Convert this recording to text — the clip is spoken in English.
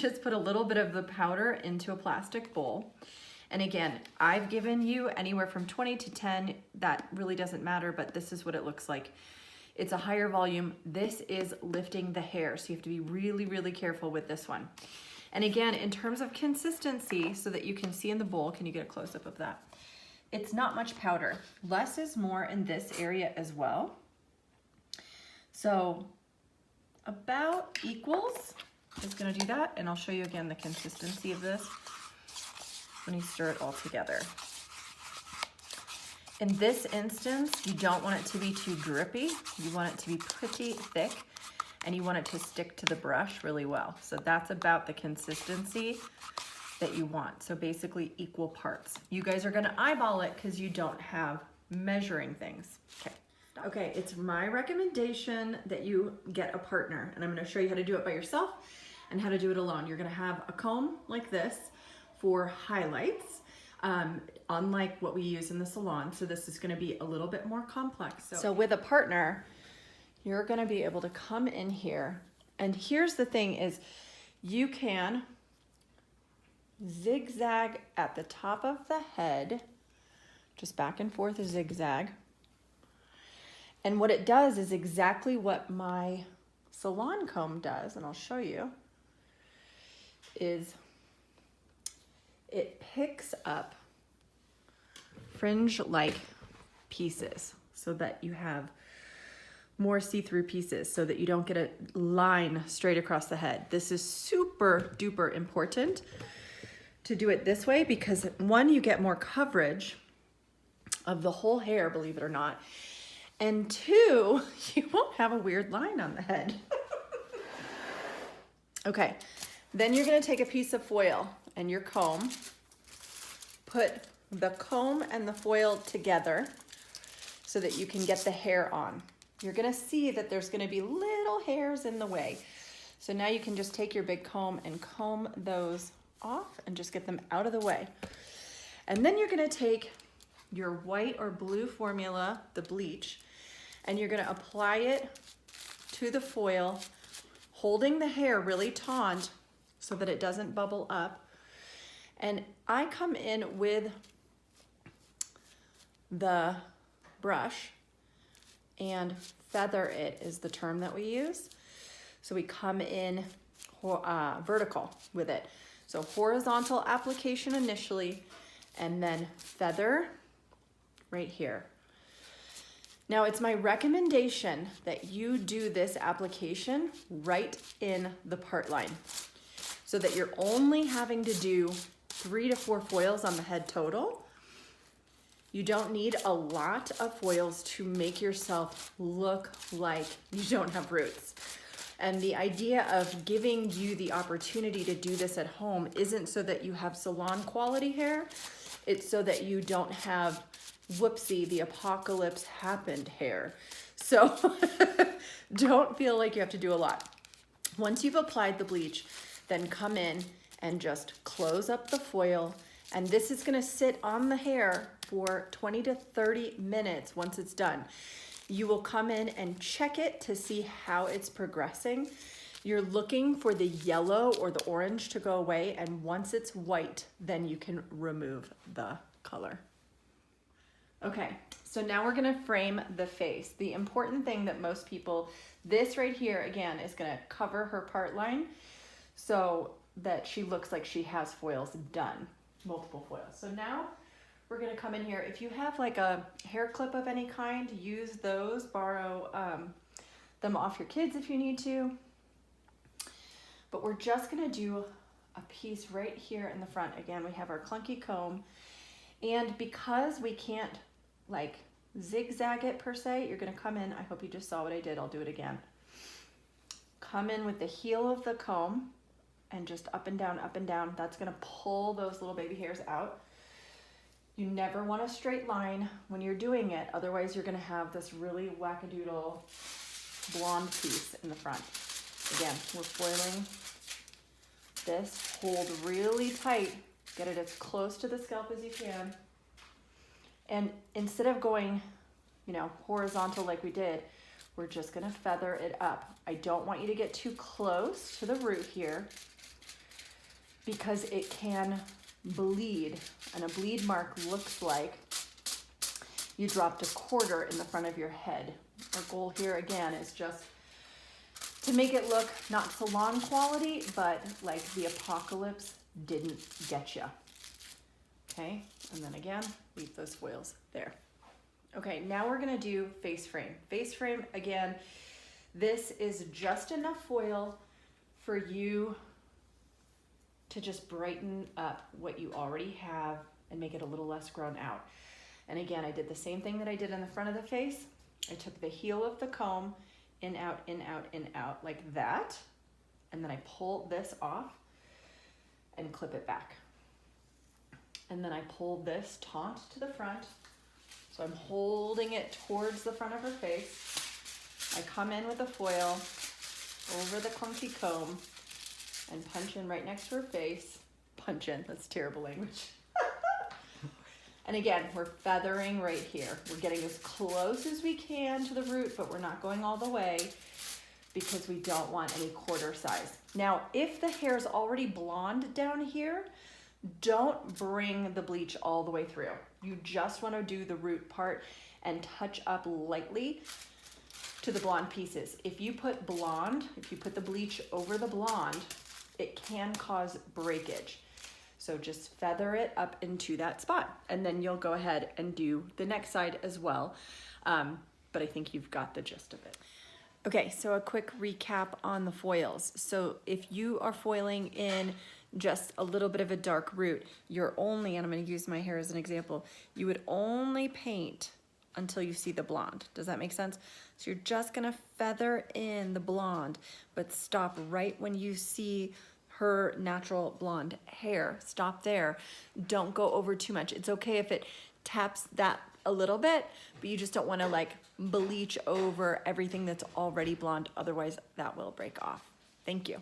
just put a little bit of the powder into a plastic bowl. And again, I've given you anywhere from 20 to 10. That really doesn't matter, but this is what it looks like. It's a higher volume. This is lifting the hair, so you have to be really, really careful with this one. And again, in terms of consistency, so that you can see in the bowl, can you get a close-up of that? It's not much powder. Less is more in this area as well. So about equals is gonna do that, and I'll show you again the consistency of this when you stir it all together. In this instance, you don't want it to be too drippy. You want it to be pretty thick, and you want it to stick to the brush really well. So that's about the consistency that you want. So basically equal parts. You guys are gonna eyeball it because you don't have measuring things. Okay. Okay, it's my recommendation that you get a partner, and I'm gonna show you how to do it by yourself and how to do it alone. You're gonna have a comb like this for highlights, unlike what we use in the salon. So this is gonna be a little bit more complex. So with a partner, you're gonna be able to come in here, and here's the thing is you can zigzag at the top of the head, just back and forth a zigzag. And what it does is exactly what my salon comb does, and I'll show you, is it picks up fringe-like pieces so that you have more see-through pieces so that you don't get a line straight across the head. This is super duper important to do it this way because one, you get more coverage of the whole hair, believe it or not, and two, you won't have a weird line on the head. Okay, then you're gonna take a piece of foil and your comb, put the comb and the foil together so that you can get the hair on. You're gonna see that there's gonna be little hairs in the way. So now you can just take your big comb and comb those off and just get them out of the way. And then you're gonna take your white or blue formula, the bleach, and you're gonna apply it to the foil, holding the hair really taut so that it doesn't bubble up. And I come in with the brush, and feather it is the term that we use. So we come in vertical with it. So horizontal application initially, and then feather right here. Now it's my recommendation that you do this application right in the part line so that you're only having to do 3 to 4 foils on the head total. You don't need a lot of foils to make yourself look like you don't have roots. And the idea of giving you the opportunity to do this at home isn't so that you have salon quality hair. It's so that you don't have, whoopsie, the apocalypse happened hair. So don't feel like you have to do a lot. Once you've applied the bleach, then come in and just close up the foil. And this is gonna sit on the hair for 20 to 30 minutes once it's done. You will come in and check it to see how it's progressing. You're looking for the yellow or the orange to go away, and once it's white, then you can remove the color. Okay, so now we're gonna frame the face. The important thing that most people, this right here, again, is gonna cover her part line so that she looks like she has foils done, multiple foils. So now we're gonna come in here. If you have like a hair clip of any kind, use those, borrow them off your kids if you need to. But we're just gonna do a piece right here in the front. Again, we have our clunky comb. And because we can't like zigzag it per se, you're gonna come in, I hope you just saw what I did, I'll do it again. Come in with the heel of the comb and just up and down, up and down. That's gonna pull those little baby hairs out. You never want a straight line when you're doing it, otherwise you're gonna have this really wackadoodle blonde piece in the front. Again, we're foiling this, hold really tight, get it as close to the scalp as you can. And instead of going, you know, horizontal like we did, we're just gonna feather it up. I don't want you to get too close to the root here. because it can bleed, and a bleed mark looks like you dropped a quarter in the front of your head. Our goal here again is just to make it look not salon quality, but like the Apocolypse didn't get you. Okay, and then again, leave those foils there. Okay, now we're gonna do face frame. Face frame, again, this is just enough foil for you to just brighten up what you already have and make it a little less grown out. And again, I did the same thing that I did in the front of the face. I took the heel of the comb, in, out, in, out, in, out, like that. And then I pull this off and clip it back. And then I pull this taunt to the front. So I'm holding it towards the front of her face. I come in with a foil over the clunky comb and punch in right next to her face. Punch in, that's terrible language. And again, we're feathering right here. We're getting as close as we can to the root, but we're not going all the way because we don't want any quarter size. Now, if the hair is already blonde down here, don't bring the bleach all the way through. You just want to do the root part and touch up lightly to the blonde pieces. If you put the bleach over the blonde, it can cause breakage. So just feather it up into that spot, and then you'll go ahead and do the next side as well. But I think you've got the gist of it. Okay, so a quick recap on the foils. So if you are foiling in just a little bit of a dark root, you're only, and I'm gonna use my hair as an example, you would only paint until you see the blonde. Does that make sense? So you're just gonna feather in the blonde, but stop right when you see her natural blonde hair. Stop there. Don't go over too much. It's okay if it taps that a little bit, but you just don't want to like bleach over everything that's already blonde. Otherwise that will break off. Thank you.